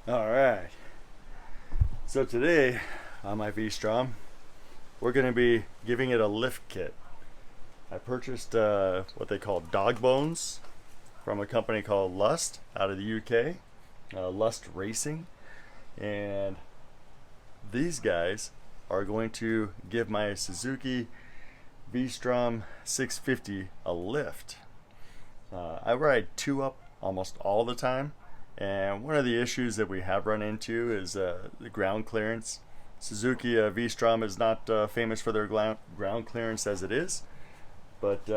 All right. So today on my V-Strom, we're going to be giving it a lift kit. I purchased what they call dog bones from a company called Lust out of the UK, Lust Racing, and these guys are going to give my Suzuki V-Strom 650 a lift. I ride two up almost all the time, and one of the issues that we have run into is the ground clearance. Suzuki V-Strom is not famous for their ground clearance as it is, but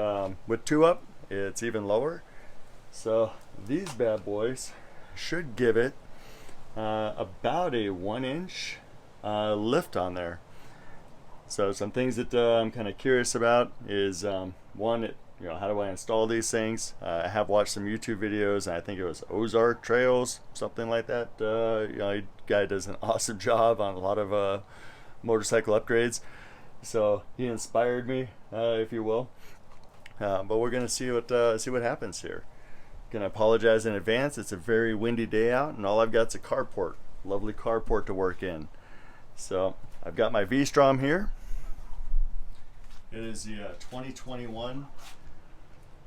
with two up, it's even lower. So these bad boys should give it about a 1 inch lift on there. So some things that I'm kind of curious about is one, how do I install these things? I have watched some YouTube videos, and I think it was Ozark Trails, something like that. Guy does an awesome job on a lot of motorcycle upgrades. So he inspired me, if you will. But we're gonna see what happens here. Gonna apologize in advance. It's a very windy day out, and all I've got is a carport, lovely carport to work in. So I've got my V-Strom here. It is the 2021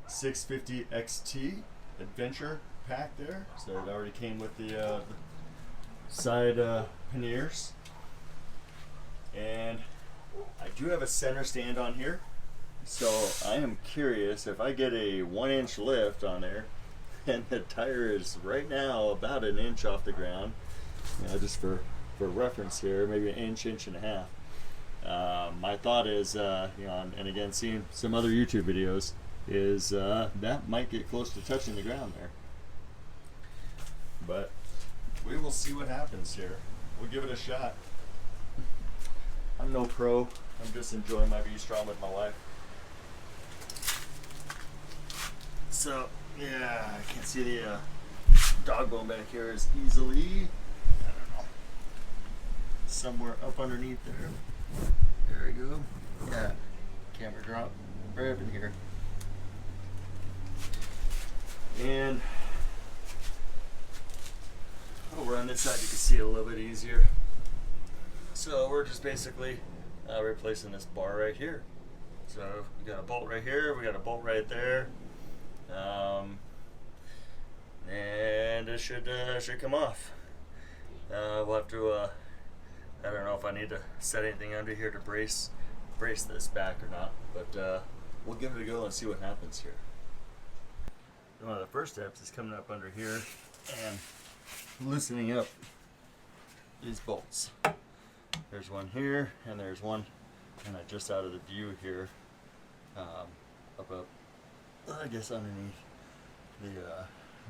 650 XT Adventure pack there. So it already came with the side panniers. And I do have a center stand on here. So I am curious if I get a 1 inch lift on there, and the tire is right now about an inch off the ground. Just for reference here, maybe an inch and a half. My thought is, and again, seeing some other YouTube videos, is that might get close to touching the ground there. But we will see what happens here. We'll give it a shot. I'm no pro. I'm just enjoying my V-Strom with my wife. So, yeah, I can't see the dog bone back here as easily. I don't know. Somewhere up underneath there. There we go. Yeah. Camera drop right up in here. And over on this side you can see it a little bit easier. So we're just basically replacing this bar right here. So we got a bolt right here, we got a bolt right there. And it should come off. We'll have to I don't know if I need to set anything under here to brace this back or not, but we'll give it a go and see what happens here. One of the first steps is coming up under here and loosening up these bolts. There's one here, and there's one kind of just out of the view here, up I guess underneath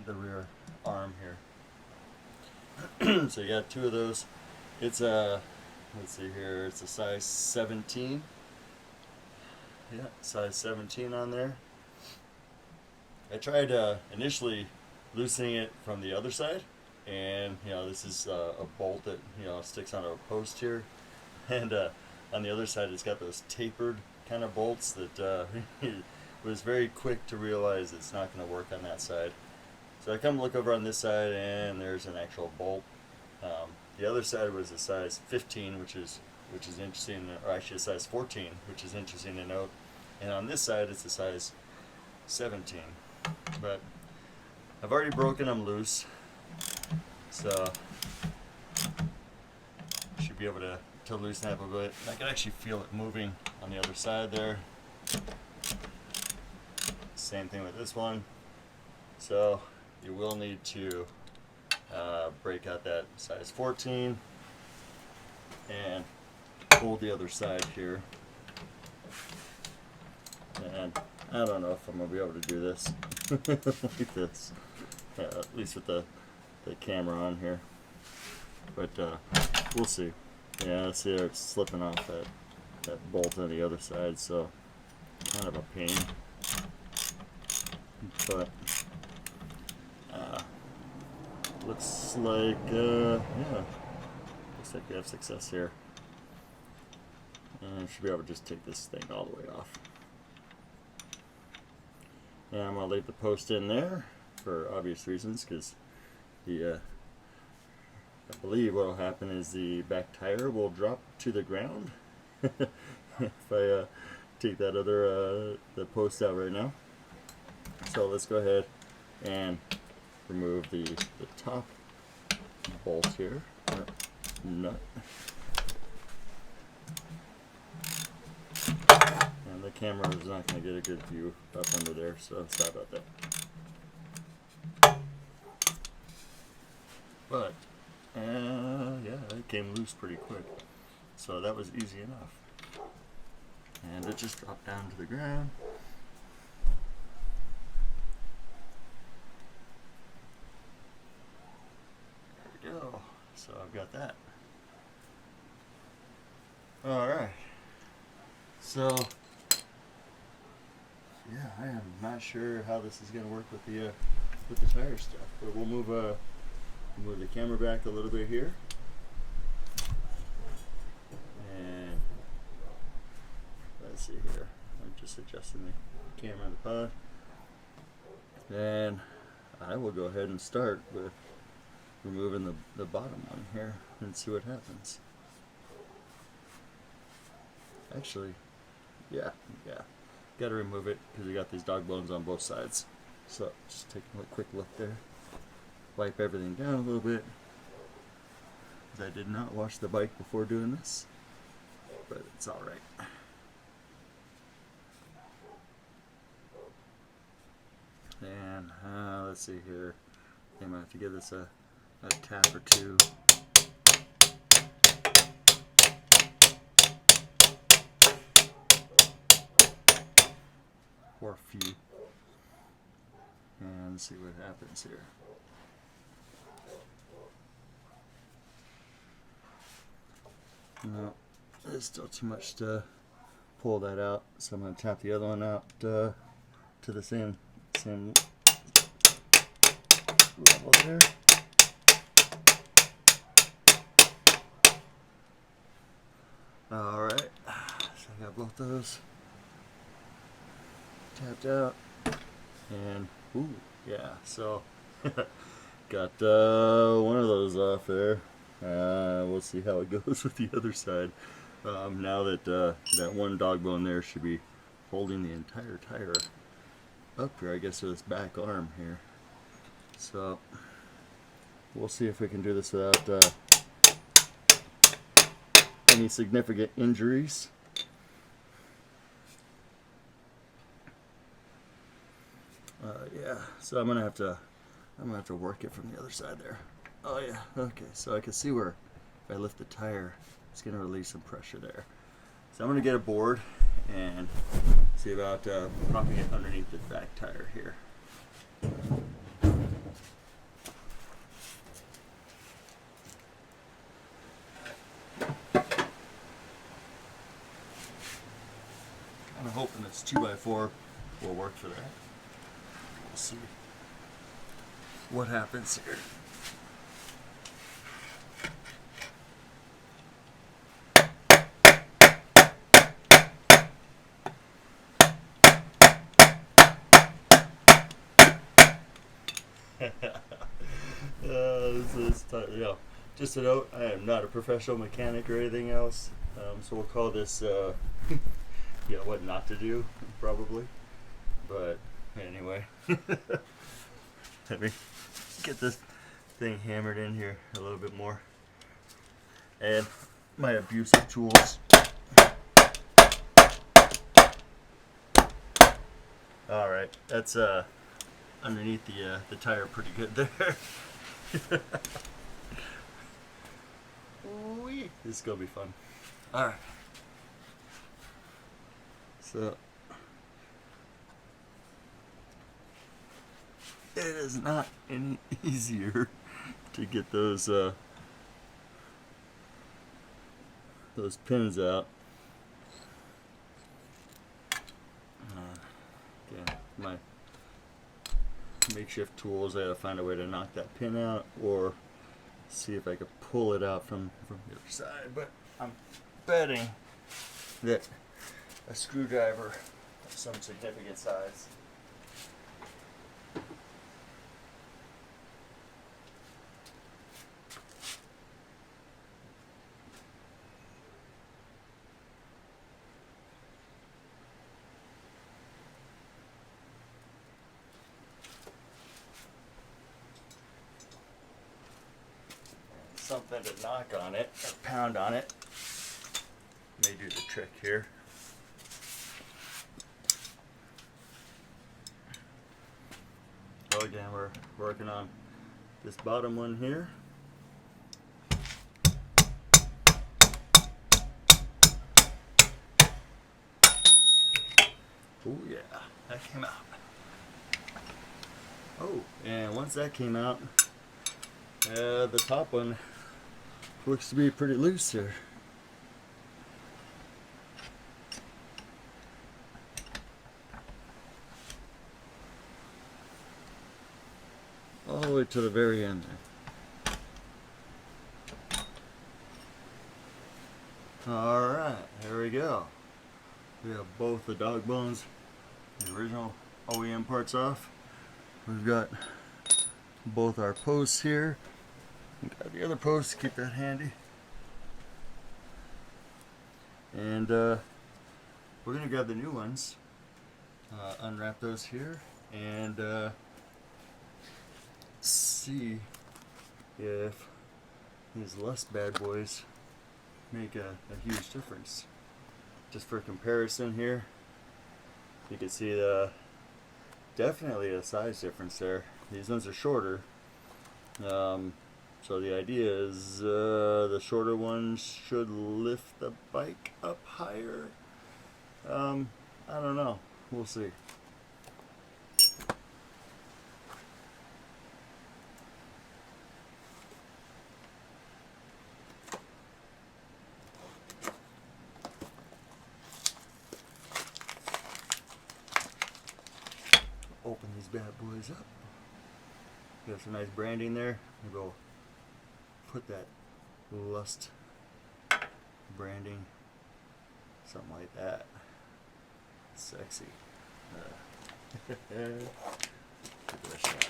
the rear arm here. So you got two of those. It's let's see here, it's a size 17. Yeah, size 17 on there. I tried initially loosening it from the other side, and this is a bolt that sticks on a post here, and on the other side it's got those tapered kind of bolts that was very quick to realize it's not going to work on that side. So I come look over on this side, and there's an actual bolt. The other side was a size 15, which is interesting, or actually a size 14, which is interesting to note. And on this side, it's a size 17. But I've already broken them loose, so should be able to loosen that a bit. I can actually feel it moving on the other side there. Same thing with this one. So you will need to break out that size 14 and hold the other side here. And I don't know if I'm going to be able to do this like this, at least with the camera on here. But we'll see. Yeah, see there, it's slipping off that bolt on the other side, so kind of a pain. But looks like looks like we have success here. And I should be able to just take this thing all the way off. And I'm going to leave the post in there for obvious reasons, because the I believe what will happen is the back tire will drop to the ground if I take that other the post out right now. So let's go ahead and remove the top bolt here, or nut. And the camera is not going to get a good view up under there, so sorry about that. But, yeah, it came loose pretty quick. So that was easy enough. And it just dropped down to the ground. There we go. So I've got that. Alright. So, yeah, I am not sure how this is going to work with the tire stuff. But we'll move the camera back a little bit here. And let's see here. I'm just adjusting the camera in the pod. And I will go ahead and start with removing the bottom one here and see what happens. Actually, yeah. Got to remove it because we got these dog bones on both sides. So just take a quick look there. Wipe everything down a little bit. Because I did not wash the bike before doing this, but it's all right. And let's see here. I might have to give this a tap or two. Or a few. And see what happens here. No, there's still too much to pull that out, so I'm going to tap the other one out to the same level there. Alright, so I got both those tapped out, and ooh, yeah, so got one of those off there. We'll see how it goes with the other side. Now that that one dog bone there should be holding the entire tire up here, I guess, with this back arm here. So we'll see if we can do this without any significant injuries. Yeah, so I'm gonna have to work it from the other side there. Oh yeah, okay, so I can see where if I lift the tire, it's gonna release some pressure there. So I'm gonna get a board and see about propping it underneath the back tire here. I'm hoping this 2x4 will work for that. We'll see what happens here. Yeah, just a note, I am not a professional mechanic or anything else, so we'll call this yeah, what not to do, probably. But anyway, let me get this thing hammered in here a little bit more. And my abusive tools. Alright, that's underneath the tire pretty good there. Whee! This is gonna be fun. Alright. So it is not any easier to get those pins out. Again, my makeshift tools, I gotta find a way to knock that pin out or see if I could pull it out from the other side. But I'm betting that a screwdriver of some significant size something to knock on it, or pound on it. May do the trick here. So again, we're working on this bottom one here. Oh yeah, that came out. Oh, and once that came out, the top one looks to be pretty loose here. All the way to the very end there. Alright, here we go. We have both the dog bones, the original OEM parts off. We've got both our posts here. We've got the other posts, keep that handy. And we're going to grab the new ones, unwrap those here, and see if these less bad boys make a huge difference. Just for comparison here, you can see definitely a size difference there. These ones are shorter, so the idea is the shorter ones should lift the bike up higher. I don't know, we'll see. Open these bad boys up. Got some nice branding there. We'll go put that Lust branding, something like that. Sexy. Give it a shot.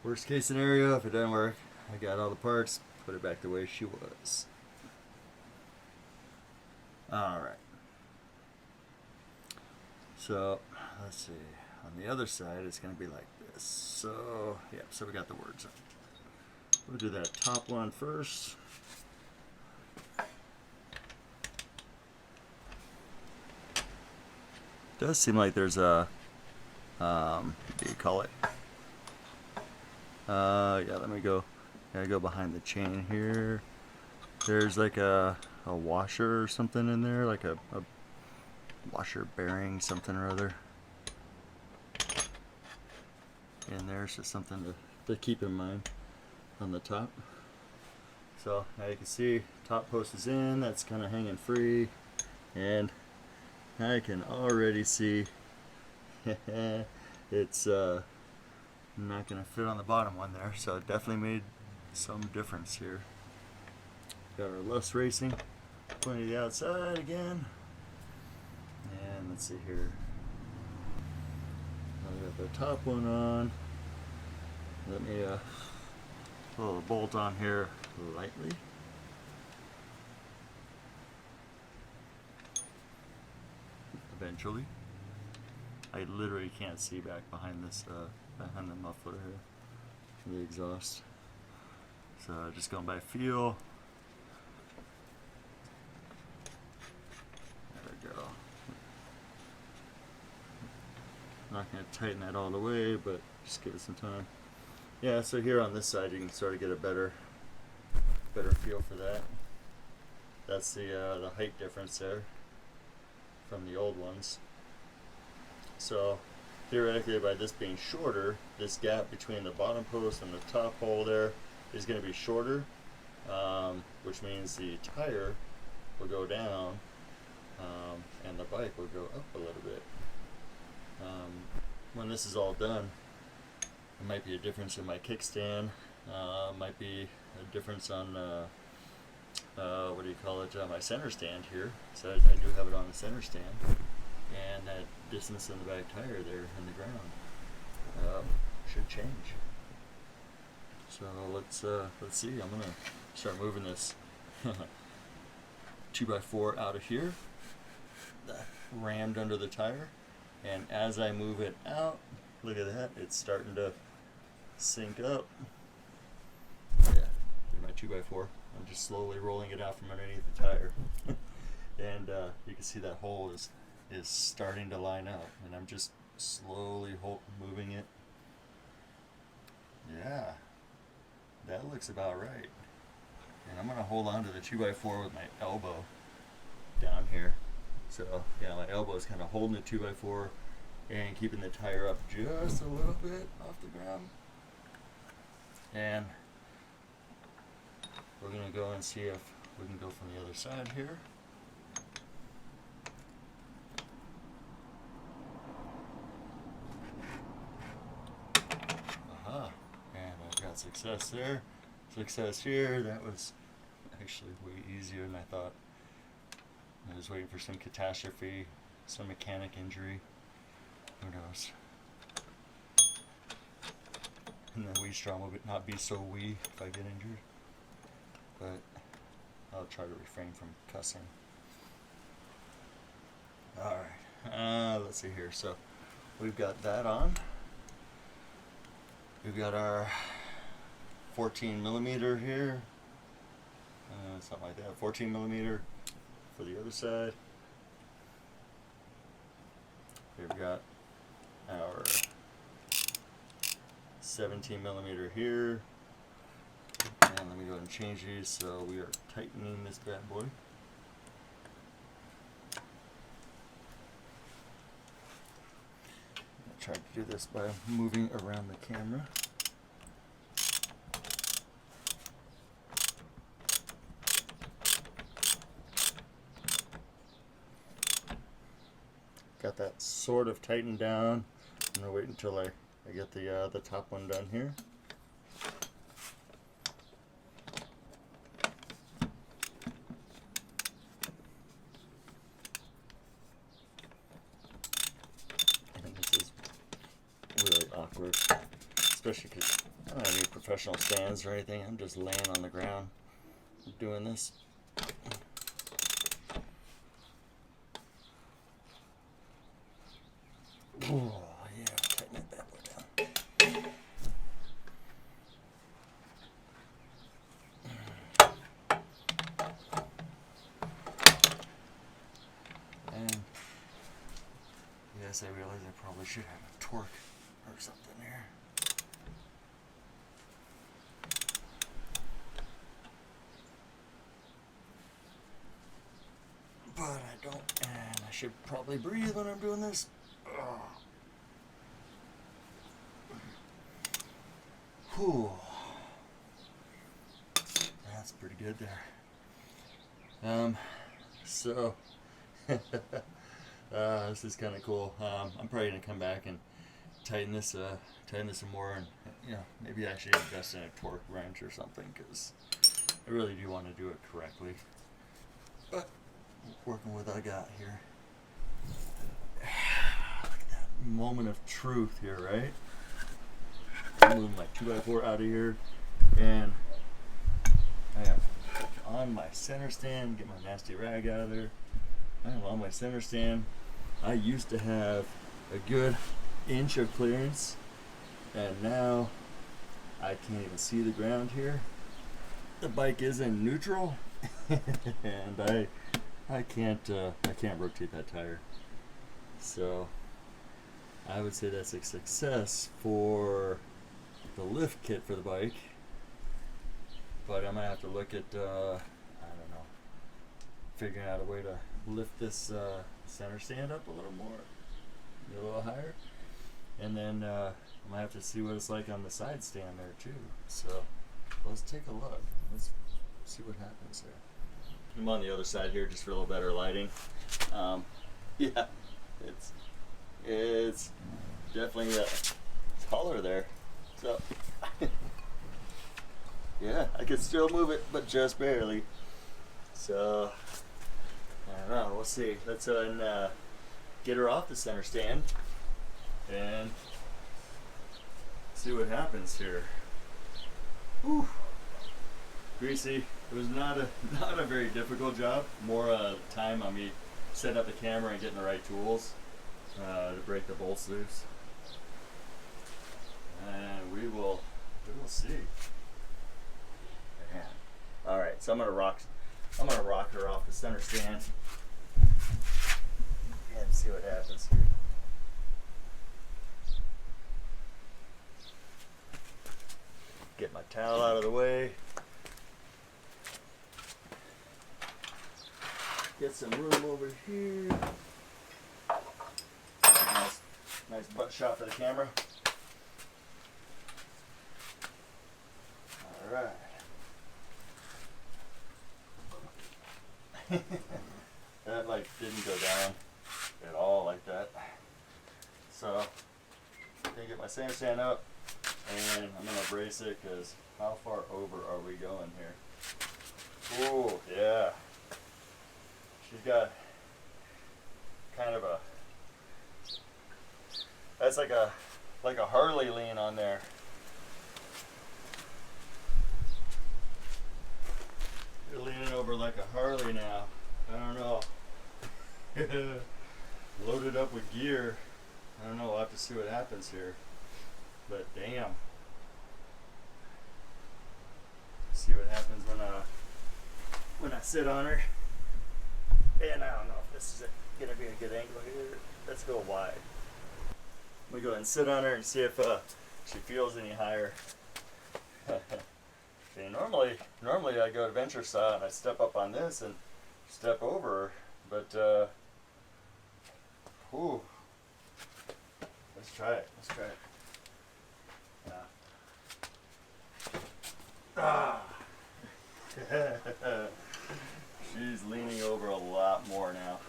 Worst case scenario, if it doesn't work, I got all the parts, put it back the way she was. Alright. So, let's see. On the other side, it's going to be like this. So, yeah, so we got the words on. We'll do that top one first. Does seem like there's a, what do you call it? Yeah, let me go. Gotta go behind the chain here. There's like a washer or something in there, like a washer bearing something or other in there. So something to keep in mind on the top. So now you can see top post is in, that's kind of hanging free, and I can already see it's not going to fit on the bottom one there, so it definitely made some difference here. Got our Lust Racing pointing to the outside again. And let's see here. I got the top one on. Let me pull the bolt on here lightly. Eventually. I literally can't see back behind this, behind the muffler here, the exhaust. So just going by feel. There we go. Not going to tighten that all the way, but just give it some time. Yeah, so here on this side you can sort of get a better feel for that. That's the height difference there from the old ones. So theoretically, by this being shorter, this gap between the bottom post and the top hole there is going to be shorter, which means the tire will go down and the bike will go up a little bit. When this is all done, there might be a difference in my kickstand, might be a difference on what do you call it, my center stand here. So I do have it on the center stand, and that distance in the back tire there in the ground should change. So let's see. I'm gonna start moving this 2x4 out of here, rammed under the tire, and as I move it out, look at that, it's starting to sync up. 2x4. I'm just slowly rolling it out from underneath the tire. And you can see that hole is starting to line up, and I'm just slowly moving it. Yeah, that looks about right. And I'm going to hold on to the 2x4 with my elbow down here. So yeah, my elbow is kind of holding the 2x4 and keeping the tire up just a little bit off the ground. And we're going to go and see if we can go from the other side here. Aha, and I've got success there. Success here. That was actually way easier than I thought. I was waiting for some catastrophe, some mechanic injury. Who knows? And the V-Strom will not be so wee if I get injured. But I'll try to refrain from cussing. Alright, let's see here. So we've got that on. We've got our 14 millimeter here. Something like that. 14 millimeter for the other side. We've got our 17 millimeter here. And let me go ahead and change these. So we are tightening this bad boy. I'll try to do this by moving around the camera. Got that sort of tightened down. I'm gonna wait until I get the top one done here. I think this is really awkward, especially because I don't have any professional stands or anything. I'm just laying on the ground doing this. Oh, yeah, tighten that bad boy down. And yes, I realize I probably should have a torque or something here. But I don't, and I should probably breathe when I'm doing this. Whew. That's pretty good there. So this is kind of cool. I'm probably gonna come back and tighten this some more, and maybe actually invest in a torque wrench or something, because I really do want to do it correctly. But working with what I got here. Look at that moment of truth here, right? I'm moving my 2x4 out of here, and I am on my center stand. Get my nasty rag out of there. I am on my center stand. I used to have a good inch of clearance, and now I can't even see the ground here. The bike is in neutral, and I can't rotate that tire. So I would say that's a success for the lift kit for the bike, but I'm gonna have to look at I don't know, figuring out a way to lift this center stand up a little more, a little higher, and then I might have to see what it's like on the side stand there too. So let's take a look. Let's see what happens there. I'm on the other side here just for a little better lighting. Yeah, it's definitely taller there. So yeah, I can still move it, but just barely. So I don't know. We'll see. Let's get her off the center stand and see what happens here. Whew. Greasy. It was not a very difficult job. More time on me setting up the camera and getting the right tools to break the bolts loose. And we will see. Man, All right, so I'm gonna rock her off the center stand and see what happens here. Get my towel out of the way. Get some room over here. Nice butt shot for the camera. All right. That like didn't go down at all like that. So I'm gonna get my sand stand up and I'm gonna brace it because how far over are we going here? Ooh, yeah. She's got kind of a, that's like a Harley lean on there. You're leaning over like a Harley now. I don't know. Loaded up with gear. I don't know, we'll have to see what happens here. But damn. See what happens when I sit on her. And I don't know if this is gonna be a good angle here. Let's go wide. We go ahead and sit on her and see if she feels any higher. Okay, normally I go adventure style and I step up on this and step over, but ooh, let's try it. Yeah. She's leaning over a lot more now.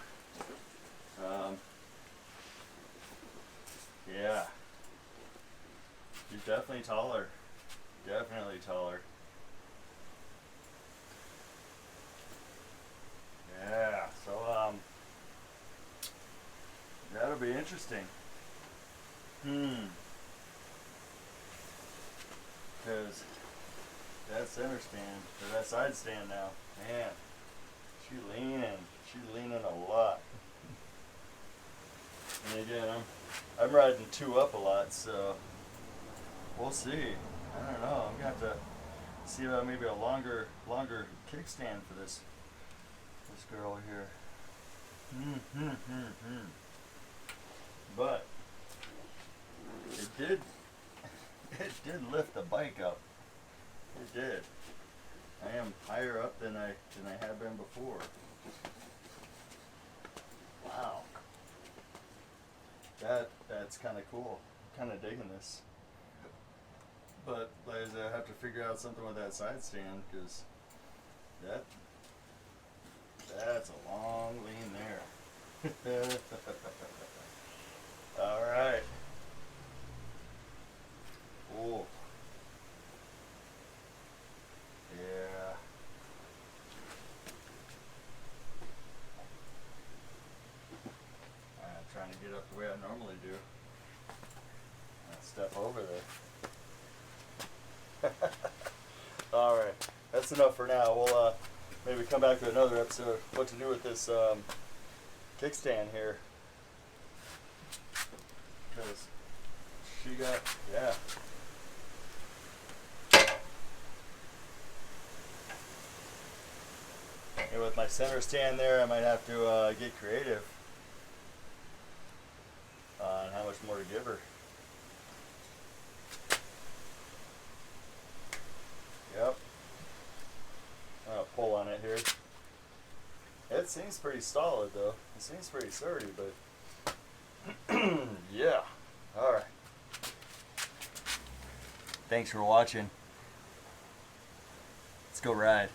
Yeah, she's definitely taller. Definitely taller. Yeah, so that'll be interesting. Because that center stand, or that side stand now, man, she's leaning a lot. And again, I'm riding two up a lot, so we'll see. I don't know. I'm gonna have to see about maybe a longer kickstand for this girl here. But it did lift the bike up. It did. I am higher up than I have been before. Wow. That's kind of cool. I'm kind of digging this. But like I said, I have to figure out something with that side stand because that's a long lean there. All right. Oh. Yeah. I'm trying to get up the way I normally do. Step over there. All right, that's enough for now. We'll maybe come back to another episode. What to do with this kickstand here? Because she got, yeah. And with my center stand there, I might have to get creative on how much more to give her. Yep. I'm gonna pull on it here. It seems pretty solid though. It seems pretty sturdy, but yeah. Alright. Thanks for watching. Let's go ride.